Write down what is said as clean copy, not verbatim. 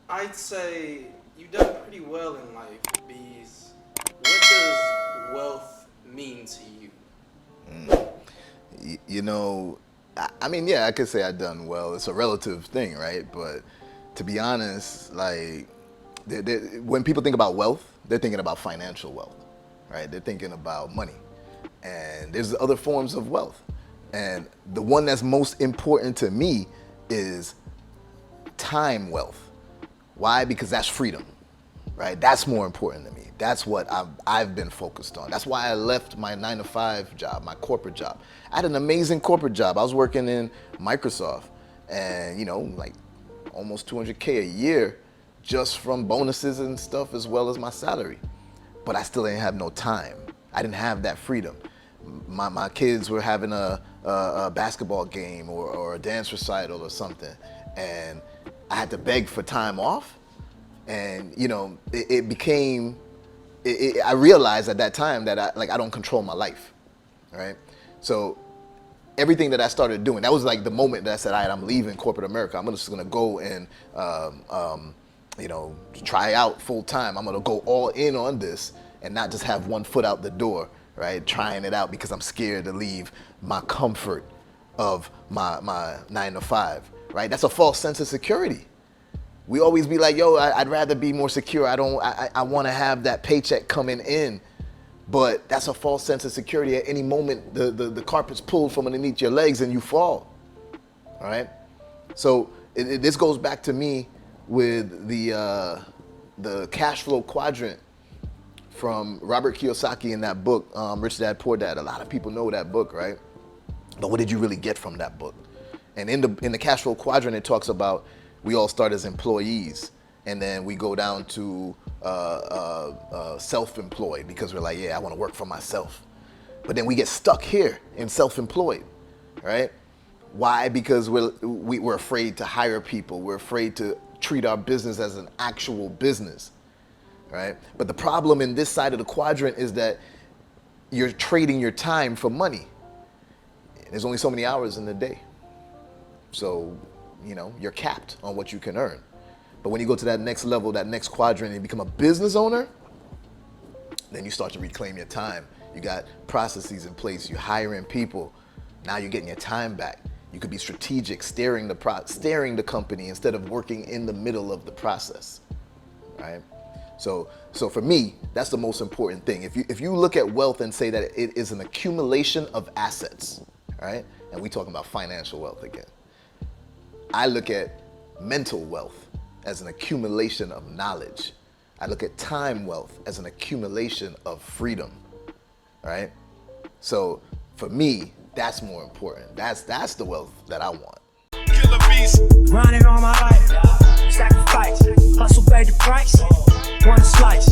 I'd say you've done pretty well in life, Beez. What does wealth mean to you? You know, I mean, yeah, I could say I've done well. It's a relative thing, right? But to be honest, like, when people think about wealth, they're thinking about financial wealth, right? They're thinking about money. And there's other forms of wealth. And the one that's most important to me is time wealth. Why? Because that's freedom, right? That's more important to me. That's what I've been focused on. That's why I left my 9-to-5 job, my corporate job. I had an amazing corporate job. I was working in Microsoft and, like almost 200K a year just from bonuses and stuff as well as my salary. But I still didn't have no time. I didn't have that freedom. My kids were having a basketball game or a dance recital or something, and I had to beg for time off. And it became. I realized at that time that I don't control my life, right? So everything that I started doing, that was like the moment that I said, all right, I'm leaving corporate America. I'm just gonna go and try out full time. I'm gonna go all in on this and not just have one foot out the door, right? Trying it out because I'm scared to leave my comfort of my 9-to-5, right? That's a false sense of security. We always be like, yo, I'd rather be more secure. I want to have that paycheck coming in. But that's a false sense of security. At any moment, the carpet's pulled from underneath your legs and you fall, all right? So this goes back to me with the cash flow quadrant from Robert Kiyosaki in that book, Rich Dad, Poor Dad. A lot of people know that book, right? But what did you really get from that book? And in the cash flow quadrant, it talks about we all start as employees, and then we go down to self-employed because we're like, yeah, I want to work for myself. But then we get stuck here in self-employed, right? Why? Because we're afraid to hire people. We're afraid to treat our business as an actual business, right? But the problem in this side of the quadrant is that you're trading your time for money. There's only so many hours in the day. So, you're capped on what you can earn. But when you go to that next level, that next quadrant, and you become a business owner, then you start to reclaim your time. You got processes in place. You're hiring people. Now you're getting your time back. You could be strategic, steering the company instead of working in the middle of the process, right? So for me, that's the most important thing. If you look at wealth and say that it is an accumulation of assets, right? And we talking about financial wealth again. I look at mental wealth as an accumulation of knowledge. I look at time wealth as an accumulation of freedom, right? So for me, that's more important. That's the wealth that I want. Killer Beez. Running all my life, sacrifice, hustle pay the price, one slice.